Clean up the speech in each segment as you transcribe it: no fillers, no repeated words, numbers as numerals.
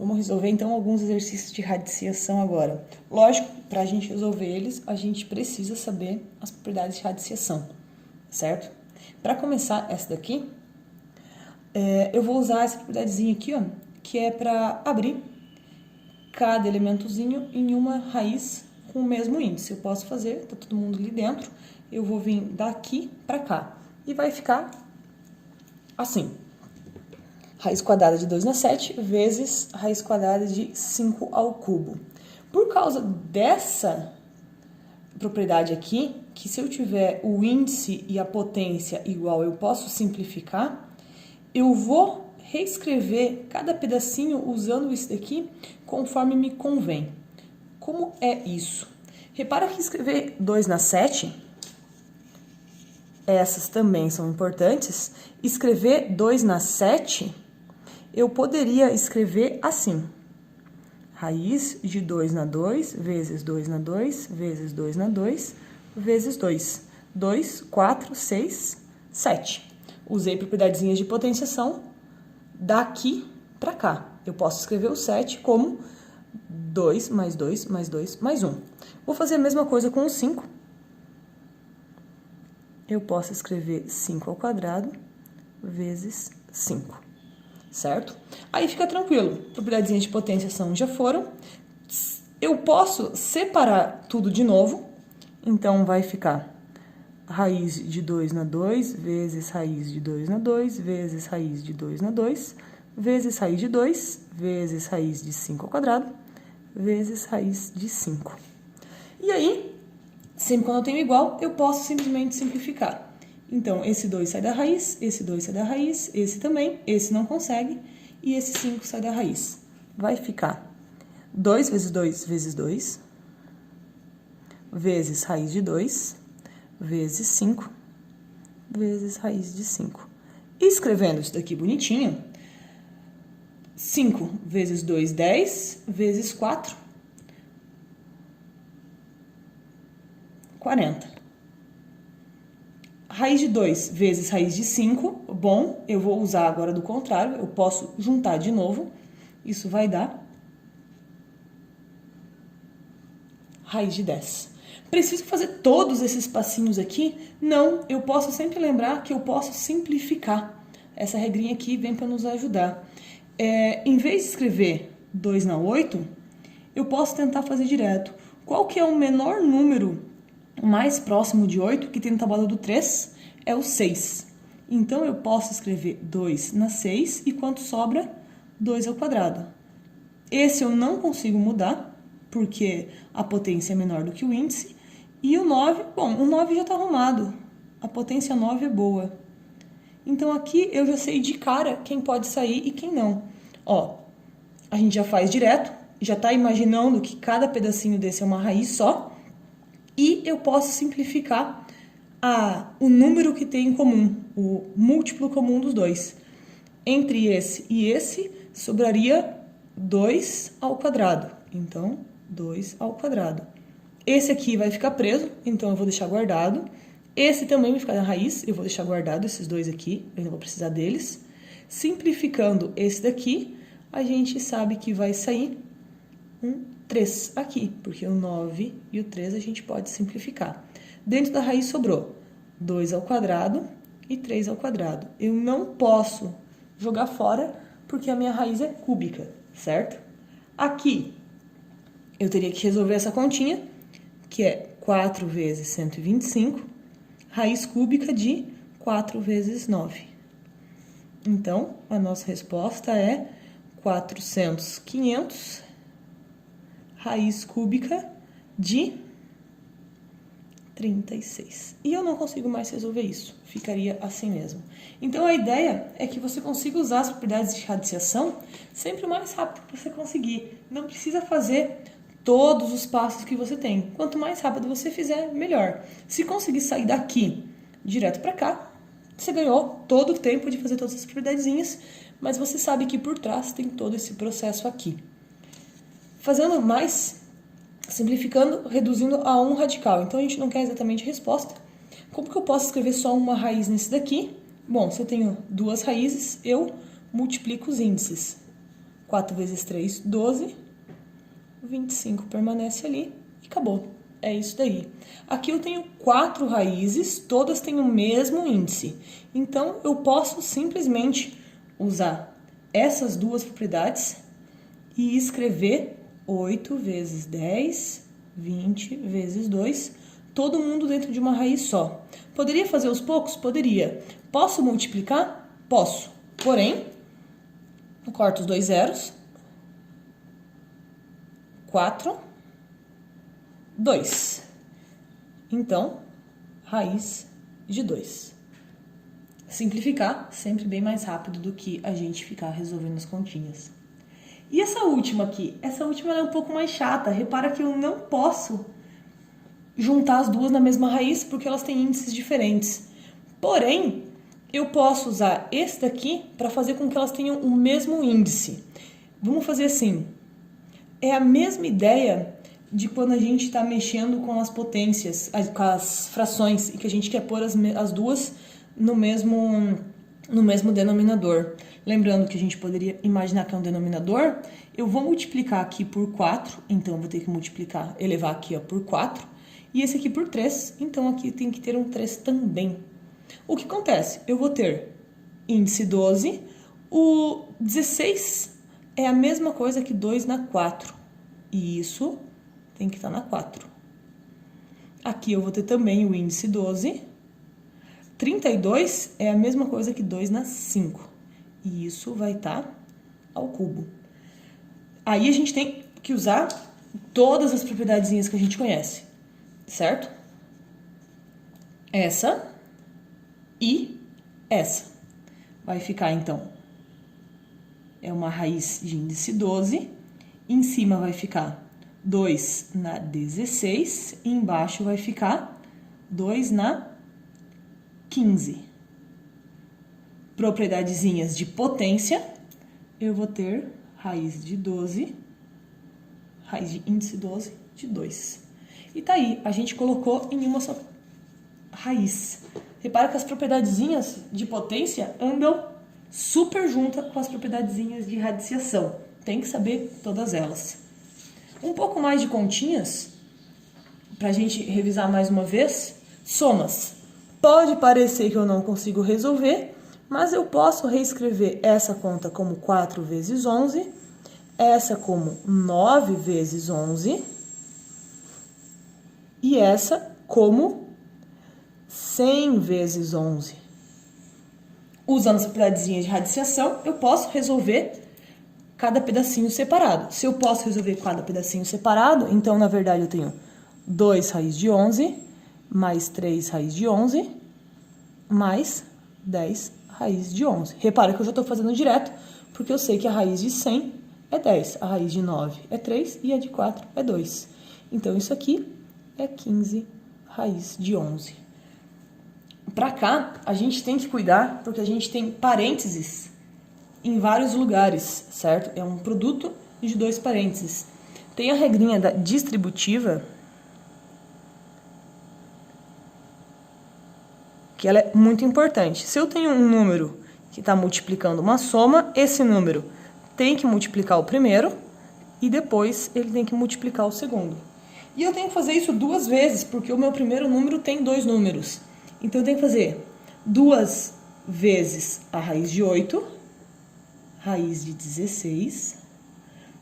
Vamos resolver, então, alguns exercícios de radiciação agora. Lógico, para a gente resolver eles, a gente precisa saber as propriedades de radiciação, certo? Para começar essa daqui, eu vou usar essa propriedadezinha aqui, ó, que é para abrir cada elementozinho em uma raiz com o mesmo índice. Eu posso fazer, tá todo mundo ali dentro, eu vou vir daqui para cá e vai ficar assim. Raiz quadrada de 2 na 7 vezes raiz quadrada de 5 ao cubo. Por causa dessa propriedade aqui, que se eu tiver o índice e a potência igual, eu posso simplificar, eu vou reescrever cada pedacinho usando isso daqui conforme me convém. Como é isso? Repara que escrever 2 na 7, essas também são importantes. Escrever 2 na 7, eu poderia escrever assim. Raiz de 2 na 2, vezes 2 na 2, vezes 2 na 2, vezes 2. 2, 4, 6, 7. Usei propriedadezinhas de potenciação daqui para cá. Eu posso escrever o 7 como 2 mais 2 mais 2 mais 1. Vou fazer a mesma coisa com o 5. Eu posso escrever 5 ao quadrado vezes 5. Certo? Aí fica tranquilo. Propriedadezinhas de potenciação já foram. Eu posso separar tudo de novo. Então, vai ficar raiz de 2 na 2 vezes raiz de 2 na 2 vezes raiz de 2 na 2 vezes raiz de 2 vezes raiz de 5 ao quadrado vezes raiz de 5. E aí, sempre quando eu tenho igual, eu posso simplesmente simplificar. Então, esse 2 sai da raiz, esse 2 sai da raiz, esse também, esse não consegue, e esse 5 sai da raiz. Vai ficar 2 vezes 2 vezes 2, vezes raiz de 2, vezes 5, vezes raiz de 5. E escrevendo isso daqui bonitinho, 5 vezes 2, 10, vezes 4, 40. Raiz de 2 vezes raiz de 5, bom, eu vou usar agora do contrário, eu posso juntar de novo, isso vai dar raiz de 10. Preciso fazer todos esses passinhos aqui? Não, eu posso sempre lembrar que eu posso simplificar. Essa regrinha aqui vem para nos ajudar. Em vez de escrever 2 na 8, eu posso tentar fazer direto. Qual que é o menor número mais próximo de 8 que tem na tabela do 3? É o 6. Então, eu posso escrever 2 na 6 e quanto sobra? 2 ao quadrado. Esse eu não consigo mudar, porque a potência é menor do que o índice. E o 9, bom, o 9 já está arrumado. A potência 9 é boa. Então, aqui eu já sei de cara quem pode sair e quem não. Ó, a gente já faz direto, já está imaginando que cada pedacinho desse é uma raiz só. E eu posso simplificar o número que tem em comum, o múltiplo comum dos dois. Entre esse e esse, sobraria 2 ao quadrado. Então, 2 ao quadrado. Esse aqui vai ficar preso, então eu vou deixar guardado. Esse também vai ficar na raiz, eu vou deixar guardado esses dois aqui, eu não vou precisar deles. Simplificando esse daqui, a gente sabe que vai sair um 3 aqui, porque o 9 e o 3 a gente pode simplificar. Dentro da raiz sobrou 2 ao quadrado e 3 ao quadrado. Eu não posso jogar fora, porque a minha raiz é cúbica, certo? Aqui, eu teria que resolver essa continha, que é 4 vezes 125, raiz cúbica de 4 vezes 9. Então, a nossa resposta é 500 raiz cúbica de 36. E eu não consigo mais resolver isso, ficaria assim mesmo. Então, a ideia é que você consiga usar as propriedades de radiciação sempre o mais rápido que você conseguir. Não precisa fazer todos os passos que você tem. Quanto mais rápido você fizer, melhor. Se conseguir sair daqui direto para cá, você ganhou todo o tempo de fazer todas essas propriedadezinhas, mas você sabe que por trás tem todo esse processo aqui. Fazendo mais, simplificando, reduzindo a um radical. Então, a gente não quer exatamente resposta. Como que eu posso escrever só uma raiz nesse daqui? Bom, se eu tenho duas raízes, eu multiplico os índices. 4 vezes 3, 12. 25 permanece ali e acabou. É isso daí. Aqui eu tenho 4 raízes, todas têm o mesmo índice. Então, eu posso simplesmente usar essas duas propriedades e escrever 8 vezes 10, 20 vezes 2, todo mundo dentro de uma raiz só. Poderia fazer aos poucos? Poderia. Posso multiplicar? Posso. Porém, eu corto os 2 zeros. 4, 2. Então, raiz de 2. Simplificar sempre bem mais rápido do que a gente ficar resolvendo as continhas. E essa última aqui? Essa última é um pouco mais chata. Repara que eu não posso juntar as duas na mesma raiz porque elas têm índices diferentes. Porém, eu posso usar esse daqui para fazer com que elas tenham o mesmo índice. Vamos fazer assim. É a mesma ideia de quando a gente está mexendo com as potências, com as frações, e que a gente quer pôr as duas no mesmo denominador. Lembrando que a gente poderia imaginar que é um denominador, eu vou multiplicar aqui por 4, então eu vou ter que multiplicar, elevar aqui ó, por 4, e esse aqui por 3, então aqui tem que ter um 3 também. O que acontece? Eu vou ter índice 12, o 16 é a mesma coisa que 2 na 4, e isso tem que estar na 4. Aqui eu vou ter também o índice 12, 32 é a mesma coisa que 2 na 5. E isso vai estar ao cubo. Aí a gente tem que usar todas as propriedadezinhas que a gente conhece, certo? Essa e essa. Vai ficar, então, é uma raiz de índice 12. Em cima vai ficar 2 na 16. E embaixo vai ficar 2 na 15. Propriedadezinhas de potência, eu vou ter raiz de 12, raiz de índice 12 de 2. E tá aí, a gente colocou em uma só raiz. Repara que as propriedadezinhas de potência andam super juntas com as propriedadezinhas de radiciação. Tem que saber todas elas. Um pouco mais de continhas, pra gente revisar mais uma vez, somas. Pode parecer que eu não consigo resolver, mas eu posso reescrever essa conta como 4 vezes 11, essa como 9 vezes 11 e essa como 100 vezes 11. Usando essa propriedadezinha de radiciação, eu posso resolver cada pedacinho separado. Se eu posso resolver cada pedacinho separado, então, na verdade, eu tenho 2 raiz de 11, mais 3 raiz de 11, mais 10 raiz de 11. Repara que eu já estou fazendo direto, porque eu sei que a raiz de 100 é 10, a raiz de 9 é 3 e a de 4 é 2. Então, isso aqui é 15 raiz de 11. Para cá, a gente tem que cuidar, porque a gente tem parênteses em vários lugares, certo? É um produto de 2 parênteses. Tem a regrinha da distributiva, que ela é muito importante. Se eu tenho um número que está multiplicando uma soma, esse número tem que multiplicar o primeiro e depois ele tem que multiplicar o segundo. E eu tenho que fazer isso 2 vezes, porque o meu primeiro número tem 2 números. Então, eu tenho que fazer 2 vezes a raiz de 8, raiz de 16,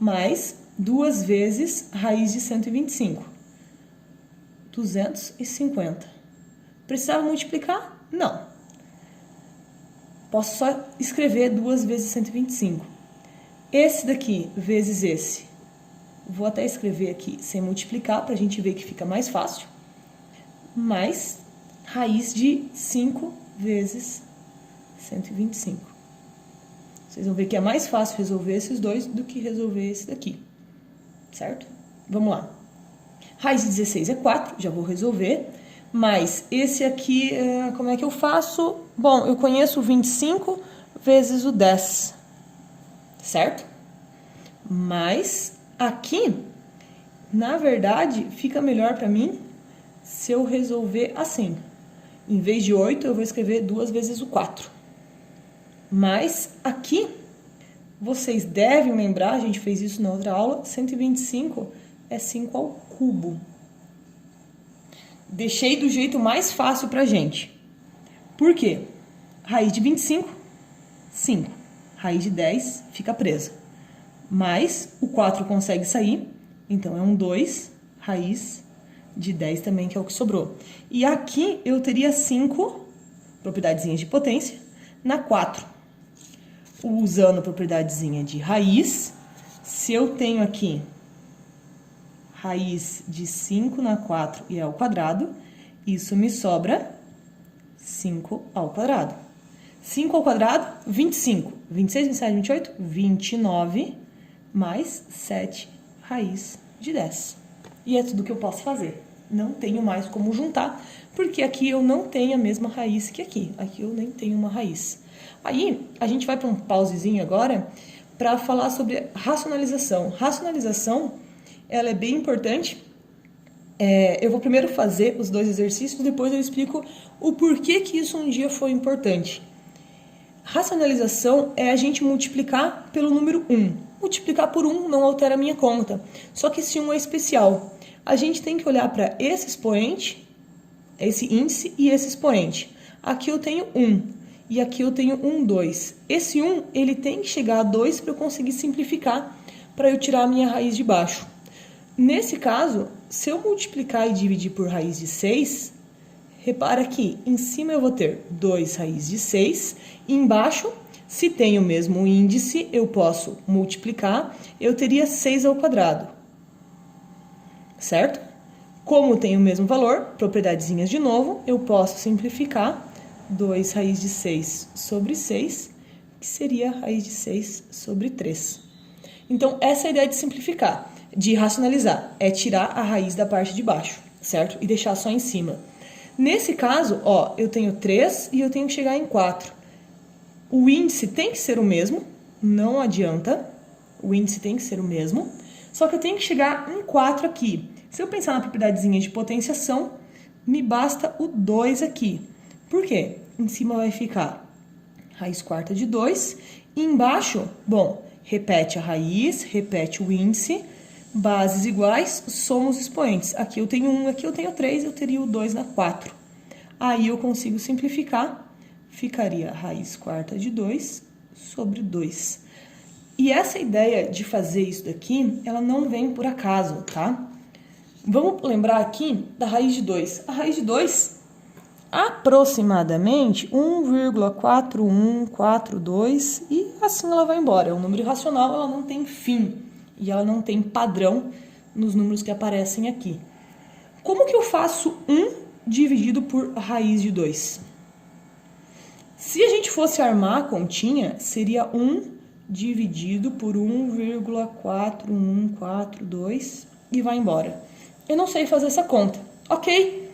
mais 2 vezes a raiz de 125, 250. Precisava multiplicar? Não. Posso só escrever 2 vezes 125. Esse daqui vezes esse. Vou até escrever aqui sem multiplicar, para a gente ver que fica mais fácil. Mais raiz de 5 vezes 125. Vocês vão ver que é mais fácil resolver esses dois do que resolver esse daqui. Certo? Vamos lá. Raiz de 16 é 4, já vou resolver. Mas esse aqui, como é que eu faço? Bom, eu conheço o 25 vezes o 10, certo? Mas aqui, na verdade, fica melhor para mim se eu resolver assim. Em vez de 8, eu vou escrever 2 vezes o 4. Mas aqui, vocês devem lembrar, a gente fez isso na outra aula, 125 é 5 ao cubo. Deixei do jeito mais fácil pra gente. Por quê? Raiz de 25, 5. Raiz de 10 fica presa. Mas o 4 consegue sair, então é um 2, raiz de 10 também, que é o que sobrou. E aqui eu teria 5 propriedadezinhas de potência na 4. Usando a propriedadezinha de raiz, se eu tenho aqui raiz de 5 na 4 e ao quadrado, isso me sobra 5 ao quadrado. 5 ao quadrado, 25. 26, 27, 28, 29, mais 7 raiz de 10. E é tudo que eu posso fazer. Não tenho mais como juntar, porque aqui eu não tenho a mesma raiz que aqui. Aqui eu nem tenho uma raiz. Aí, a gente vai para um pausezinho agora para falar sobre racionalização. Racionalização, ela é bem importante. Eu vou primeiro fazer os 2 exercícios, depois eu explico o porquê que isso um dia foi importante. Racionalização é a gente multiplicar pelo número 1. Multiplicar por 1 não altera a minha conta, só que esse 1 é especial. A gente tem que olhar para esse expoente, esse índice e esse expoente. Aqui eu tenho 1 e aqui eu tenho 1, 2. Esse 1 ele tem que chegar a 2 para eu conseguir simplificar, para eu tirar a minha raiz de baixo. Nesse caso, se eu multiplicar e dividir por raiz de 6, repara que em cima eu vou ter 2 raiz de 6, e embaixo, se tem o mesmo índice, eu posso multiplicar, eu teria 6 ao quadrado. Certo? Como tem o mesmo valor, propriedadezinhas de novo, eu posso simplificar 2 raiz de 6 sobre 6, que seria raiz de 6 sobre 3. Então, essa é a ideia de simplificar, de racionalizar, é tirar a raiz da parte de baixo, certo? E deixar só em cima. Nesse caso, ó, eu tenho 3 e eu tenho que chegar em 4. O índice tem que ser o mesmo, não adianta, o índice tem que ser o mesmo, só que eu tenho que chegar em 4 aqui. Se eu pensar na propriedadezinha de potenciação, me basta o 2 aqui. Por quê? Em cima vai ficar raiz quarta de 2, e embaixo, bom, repete a raiz, repete o índice, bases iguais, soma os expoentes. Aqui eu tenho 1, aqui eu tenho 3, eu teria o 2 na 4. Aí eu consigo simplificar, ficaria raiz quarta de 2 sobre 2. E essa ideia de fazer isso daqui, ela não vem por acaso, tá? Vamos lembrar aqui da raiz de 2. A raiz de 2, aproximadamente 1,4142, e assim ela vai embora. É um número irracional, ela não tem fim. E ela não tem padrão nos números que aparecem aqui. Como que eu faço 1 dividido por raiz de 2? Se a gente fosse armar a continha, seria 1 dividido por 1,4142 e vai embora. Eu não sei fazer essa conta. Ok,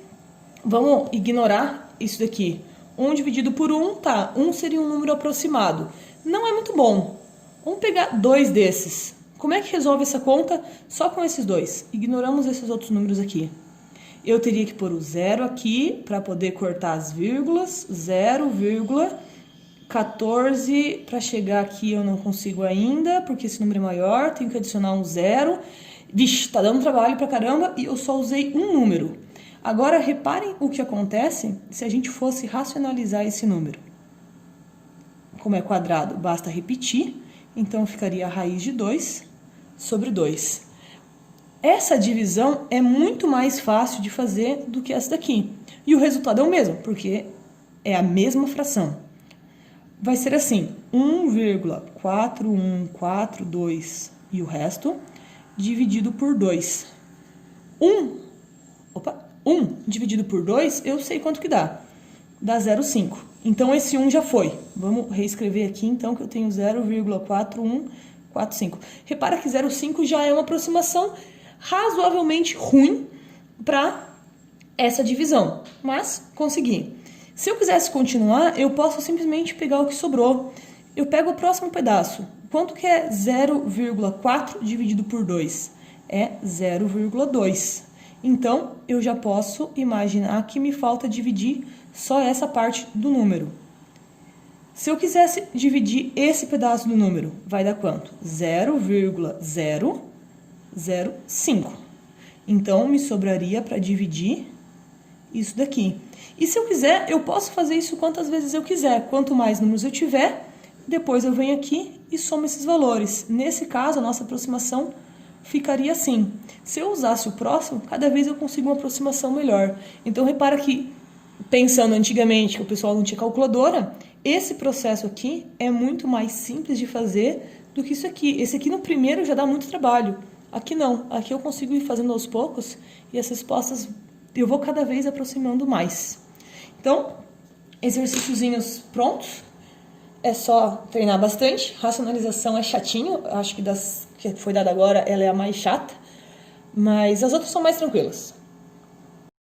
vamos ignorar isso daqui. 1 dividido por 1, tá. 1 seria um número aproximado. Não é muito bom. Vamos pegar 2 desses. Como é que resolve essa conta só com esses 2? Ignoramos esses outros números aqui. Eu teria que pôr o 0 aqui para poder cortar as vírgulas. 0,14 para chegar aqui eu não consigo ainda, porque esse número é maior. Tenho que adicionar um 0. Vixe, tá dando trabalho pra caramba e eu só usei um número. Agora, reparem o que acontece se a gente fosse racionalizar esse número. Como é quadrado, basta repetir. Então, ficaria a raiz de 2 sobre 2. Essa divisão é muito mais fácil de fazer do que essa daqui. E o resultado é o mesmo, porque é a mesma fração. Vai ser assim, 1,4142 e o resto dividido por 2. 1 dividido por 2, eu sei quanto que dá. Dá 0,5. Então, esse 1 já foi. Vamos reescrever aqui, então, que eu tenho 0,4145. Repara que 0,5 já é uma aproximação razoavelmente ruim para essa divisão. Mas, consegui. Se eu quisesse continuar, eu posso simplesmente pegar o que sobrou. Eu pego o próximo pedaço. Quanto que é 0,4 dividido por 2? É 0,2. Então, eu já posso imaginar que me falta dividir só essa parte do número. Se eu quisesse dividir esse pedaço do número, vai dar quanto? 0,005. Então, me sobraria para dividir isso daqui. E se eu quiser, eu posso fazer isso quantas vezes eu quiser. Quanto mais números eu tiver, depois eu venho aqui e somo esses valores. Nesse caso, a nossa aproximação ficaria assim. Se eu usasse o próximo, cada vez eu consigo uma aproximação melhor. Então, repara que, pensando antigamente que o pessoal não tinha calculadora, esse processo aqui é muito mais simples de fazer do que isso aqui. Esse aqui no primeiro já dá muito trabalho. Aqui não. Aqui eu consigo ir fazendo aos poucos e as respostas eu vou cada vez aproximando mais. Então, exercíciozinhos prontos. É só treinar bastante. Racionalização é chatinho. Acho que das que foi dada agora, ela é a mais chata. Mas as outras são mais tranquilas.